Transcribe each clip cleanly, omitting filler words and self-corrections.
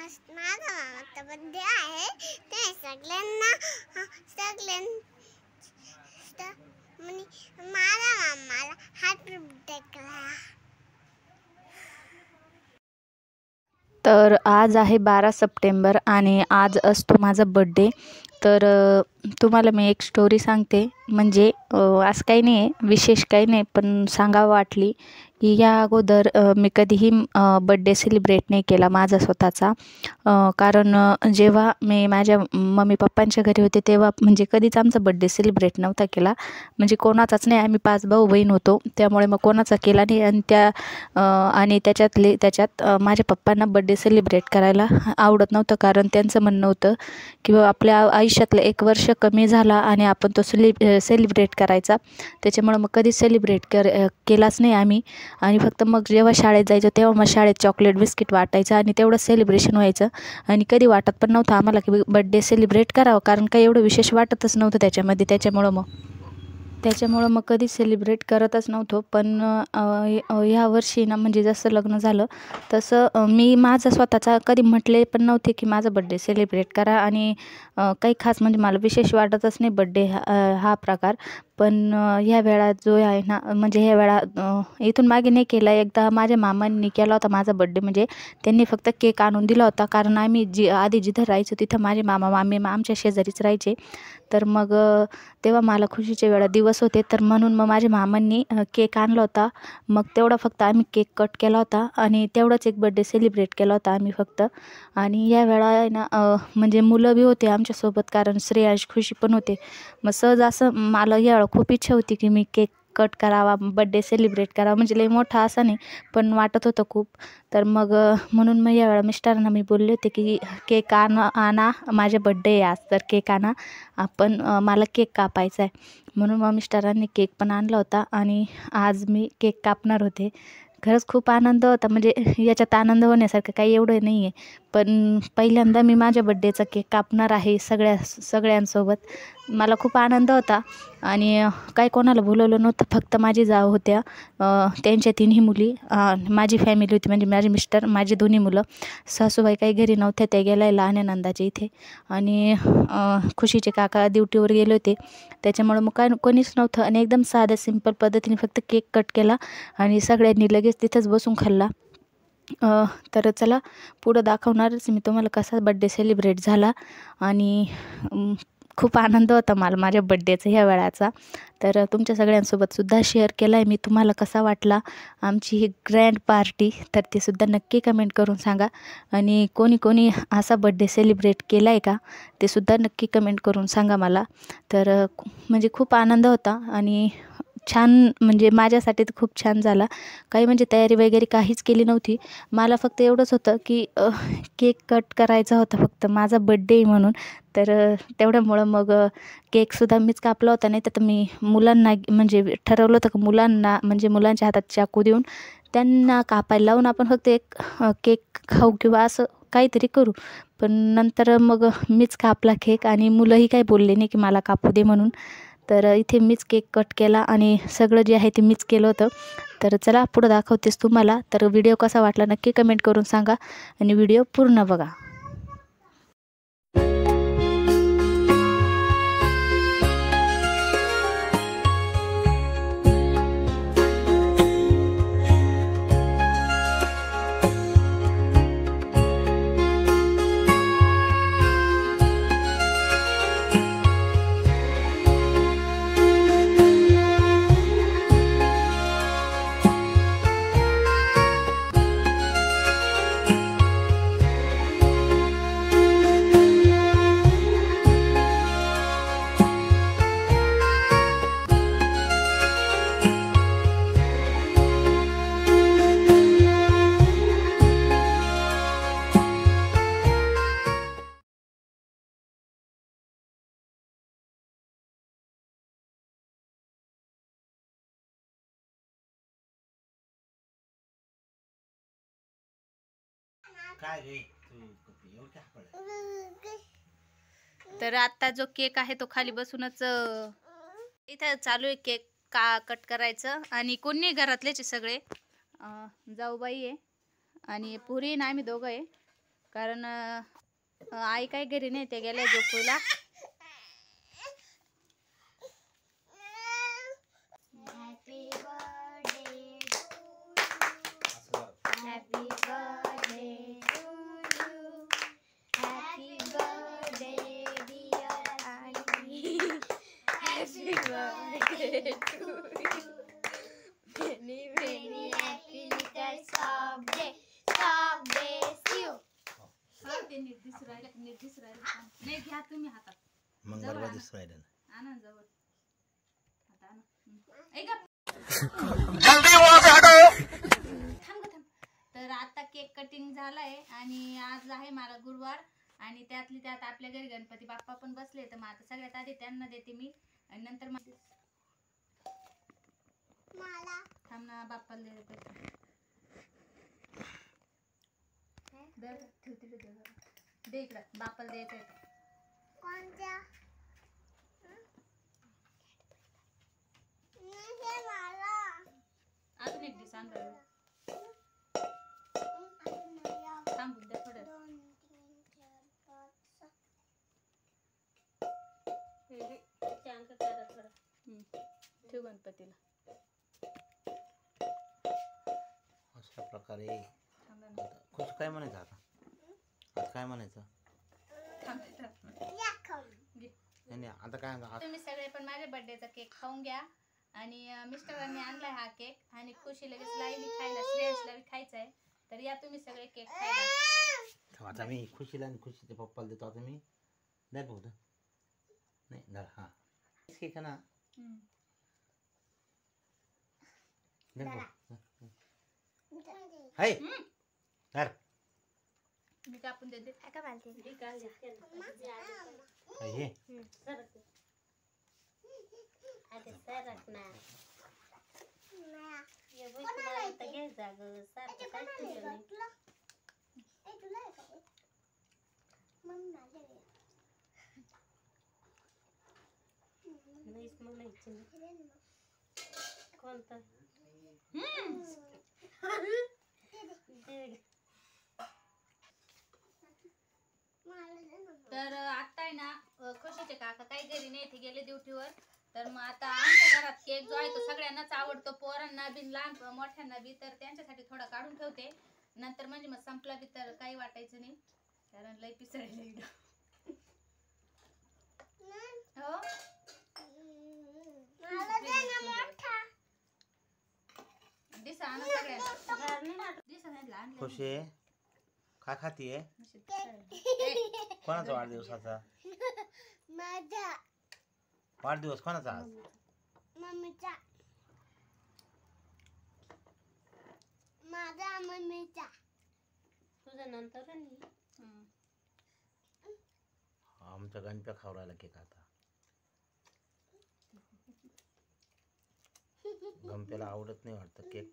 आज माझा मामाचा बर्थडे आहे. ते सगळ्यांना माझ्या मामाला हॅपी बर्थडे करा. तर आज आहे 12 सप्टेंबर आणि आज असतो माझा बड्डे. तर तुम्हाला मी एक स्टोरी सांगते. म्हणजे असं काही नाही आहे, विशेष काही नाही, पण सांगावं वाटली की या अगोदर मी कधीही बड्डे सेलिब्रेट नाही केला माझा स्वतःचा. कारण जेव्हा मी माझ्या मम्मी पप्पांच्या घरी होते तेव्हा म्हणजे कधीच आमचा बड्डे सेलिब्रेट नव्हता केला. म्हणजे कोणाचाच नाही. आम्ही 5 भाऊ बहीण होतो, त्यामुळे मग कोणाचा केला नाही. आणि त्याच्यात माझ्या पप्पांना बड्डे सेलिब्रेट करायला आवडत नव्हतं. कारण त्यांचं म्हणणं होतं की आपल्या आयुष्यातलं 1 वर्ष कमी झाला आणि आपण तो सेलिब्रेट करायचा. त्याच्यामुळं मग कधीच सेलिब्रेट केलाच नाही आम्ही. आणि फक्त मग जेव्हा शाळेत जायचं तेव्हा मग शाळेत चॉकलेट बिस्किट वाटायचं आणि तेवढं सेलिब्रेशन व्हायचं. आणि कधी वाटत पण नव्हतं आम्हाला की बड्डे सेलिब्रेट करावं, कारण काही एवढं विशेष वाटतच नव्हतं त्याच्यामध्ये. त्याच्यामुळं मग कधी सेलिब्रेट करतच नव्हतो. पण ह्या वर्षी ना, म्हणजे जसं लग्न झालं तसं मी माझा स्वतःचा कधी म्हटले पण नव्हते की माझा बड्डे सेलिब्रेट करा. आणि काही खास म्हणजे मला विशेष वाटतच नाही बड्डे हा प्रकार. पण ह्या वेळा जो आहे ना, म्हणजे ह्या वेळा इथून मागे नाही केला. एकदा माझ्या मामांनी केला होता माझा बड्डे. म्हणजे त्यांनी फक्त केक आणून दिला होता, कारण आम्ही आधी जिथं राहायचो तिथं माझे मामा मामी आमच्या शेजारीच राहायचे. तर मग तेव्हा मला खुशीचे वेळा दिवस होते, तर म्हणून मग माझ्या मामांनी केक आणला होता. मग तेवढा फक्त आम्ही केक कट केला होता आणि तेवढाच एक बड्डे सेलिब्रेट केला होता आम्ही फक्त. आणि या वेळा आहे ना, म्हणजे मुलं बी होते आमच्यासोबत, कारण श्रेयांश खुशी पण होते. मग सहज असं मला यावेळा खूप इच्छा होती की मी केक कट करावा, बड्डे सेलिब्रेट करावा. म्हणजे लई मोठा असा नाही, पण वाटत होतं खूप. तर मग म्हणून मग यावेळा मिस्टरांना मी बोलले होते की केक आणा, माझे बड्डे आहे आज, तर केक आणा आपण, मला केक कापायचा आहे. म्हणून मग मिस्टरांनी केक पण आणला होता आणि आज मी केक कापणार होते. खरंच खूप आनंद होता. म्हणजे याच्यात आनंद होण्यासारखं काही एवढं नाही आहे. पण पहिल्यांदा मी माझ्या बड्डेचा केक कापणार आहे सगळ्यांसोबत. मला खूप आनंद होता. आणि काही कोणाला बोलवलं नव्हतं, फक्त माझी जाव होत्या, त्यांच्या 3ही मुली, माझी फॅमिली होती, म्हणजे माझे मिस्टर, माझी 2 मुलं. सासूबाई काही घरी नव्हत्या, त्या गेल्या लहान्या नंदाच्या इथे. आणि खुशीचे काका ड्युटीवर गेले होते, त्याच्यामुळं मग कोणीच नव्हतं. आणि एकदम साध्या सिंपल पद्धतीने फक्त केक कट केला आणि सगळ्यांनी लगेच तिथंच बसून खाल्ला. तर चला पुढं दाखवणारच मी तुम्हाला कसा बड्डे सेलिब्रेट झाला. आणि खूप आनंद होता मला माझ्या बड्डेचा ह्या वेळाचा. तर तुमच्या सगळ्यांसोबतसुद्धा शेअर केला आहे मी. तुम्हाला कसा वाटला आमची ही ग्रँड पार्टी, तर ते सुद्धा नक्की कमेंट करून सांगा. आणि कोणी असा बड्डे सेलिब्रेट केला आहे का, ते सुद्धा नक्की कमेंट करून सांगा मला. तर म्हणजे खूप आनंद होता आणि छान, म्हणजे माझ्यासाठी तर खूप छान झाला. काही म्हणजे तयारी वगैरे काहीच केली नव्हती. मला फक्त एवढंच होतं की केक कट करायचा होता फक्त, माझा बड्डे आहे म्हणून. तर तेवढ्यामुळं मग केकसुद्धा मीच कापला होता. नाही तर मी मुलांना म्हणजे ठरवलं होतं की मुलांना, म्हणजे मुलांच्या हातात चाकू देऊन त्यांना कापायला लावून आपण फक्त एक केक खाऊ किंवा असं काहीतरी करू. पण नंतर मग मीच कापला केक आणि मुलंही काही बोलले नाही की मला कापू दे म्हणून. तर इथे मीच केक कट केला आणि सगळं जे आहे ते मीच केलं होतं. तर चला पुढं दाखवतेस तुम्हाला. तर व्हिडिओ कसा वाटला नक्की कमेंट करून सांगा आणि व्हिडिओ पूर्ण बघा. तर आता जो केक आहे तो खाली बसूनच इथं चालू आहे केक कट करायचं. आणि कोणी घरातलेच सगळे, जाऊबाई आहे आणि पुरी ना, आम्ही दोघं आहे. कारण आई काय घरी नाही, ते गेल्या झोपूला. Happy birthday to you. Happy birthday, dear Auntie. Happy birthday to you. Many, many happy little soft days to you. ते नीट दिसू राहिलं. नाही घ्या तुम्ही हातात. मग बरोबर दिसू राहिलं ना. आणा जवळ. आता आणा. ऐका. थांब. तर आता केक कटिंग झालाय आणि आज आहे मला गुरुवार आणि त्यातली त्यात आपल्या घरी गणपती बाप्पा पण बसले. तर मग आता सगळ्यात आधी त्यांना देते मी आणि नंतर मला थांब ना, बाप्पाला देते. दे इकडं, बाप्पाला द्यायचं. कोणत्या? अजून एक दिवस आणलं. थांबून द्या थोडं. ठेव गणपतीला. अशा प्रकारे खुश काय म्हणायचं आता? आज काय म्हणायचं? नाही आता काय तुम्ही सगळे पण माझ्या बर्थडेचा केक खाऊन घ्या. आणि मिस्टरांनी आणलाय हा केक आणि खुशी लगेच लाईनी खायला, श्रेयसला खायचा आहे. तर या तुम्ही सगळे केक खायला. आता मी खुशीला आणि खुशीच्या पप्पाला देतो. आता मी नाही बघू नाही धर. हा केक ना. हाय धर. मी कापून देते. हे तर आता आहे ना, खुशीचे काका काही घरी नाही, ते गेले ड्युटीवर. तर मग आता आमच्या घरात केक जो आहे तो सगळ्यांनाच आवडतो, पोरांना बी लहान मोठ्यांना बी. तर त्यांच्यासाठी थोडा काढून ठेवते. नंतर म्हणजे मग संपला बी तर काही वाटायचं नाही, कारण लई पिसळले. हो दिसा आणा सगळ्यांना. दिसा नाही लहान खुशी काय खातीये? कोणाचा वाढदिवसाचा? माझा वाढदिवस कोणाचा आज? मम्मीचा. माझा मम्मीचा. तुझा नंतर आमच्या गणप्या खाऊ राहिला केक. आता गणप्याला आवडत नाही वाटतं केक.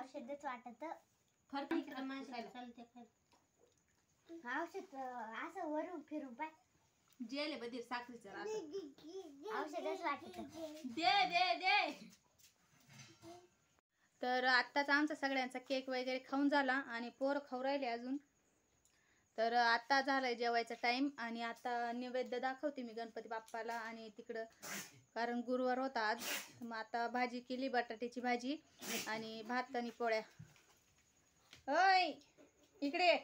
औषधच वाटत. औषध असं वरून फिरून पाय. जेल आहे बधीर साखरीचं. औषधच वाटत. दे. तर आत्ताच आमचा सगळ्यांचा केक वगैरे खाऊन झाला आणि पोरं खाऊ राहिले अजून. तर आता झालाय जेवायचा टाइम आणि आता नैवेद्य दाखवते मी गणपती बाप्पाला. आणि तिकडं कारण गुरुवार होता आज, मग आता भाजी केली, बटाट्याची भाजी आणि भात आणि पोळ्या. ओय इकडे ये.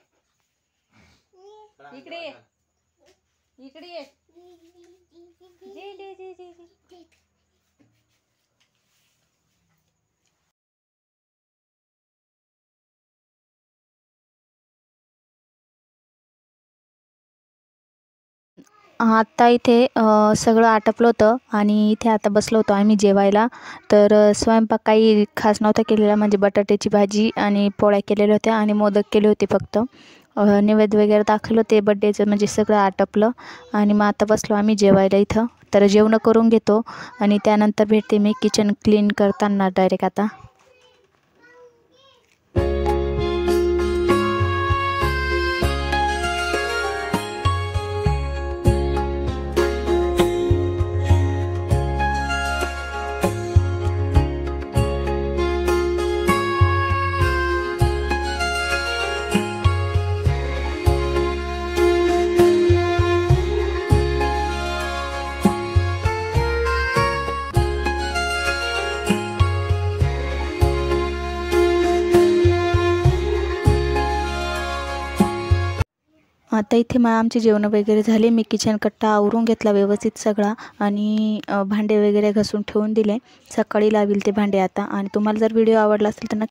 आत्ता इथे सगळं आटपलं होतं आणि इथे आता बसलो होतो आम्ही जेवायला. तर स्वयंपाक काही खास नव्हता केलेला, म्हणजे बटाट्याची भाजी आणि पोळ्या केलेल्या होत्या आणि मोदक केले होते फक्त. नैवेद्य वगैरे दाखवलं ते बड्डेचं, म्हणजे सगळं आटपलं आणि मग आता बसलो आम्ही जेवायला इथं. तर जेवण करून घेतो आणि त्यानंतर भेटते मी किचन क्लीन करताना डायरेक्ट. आता आता इथे आमचे जेवणं वगैरे झाले. मी किचन कट्टा आवरून घेतला व्यवस्थित सगळा आणि भांडे वगैरे घासून ठेवून दिले. सकाळी लावील ते भांडे आता. आणि तुम्हाला जर व्हिडिओ आवडला असेल तर नक्की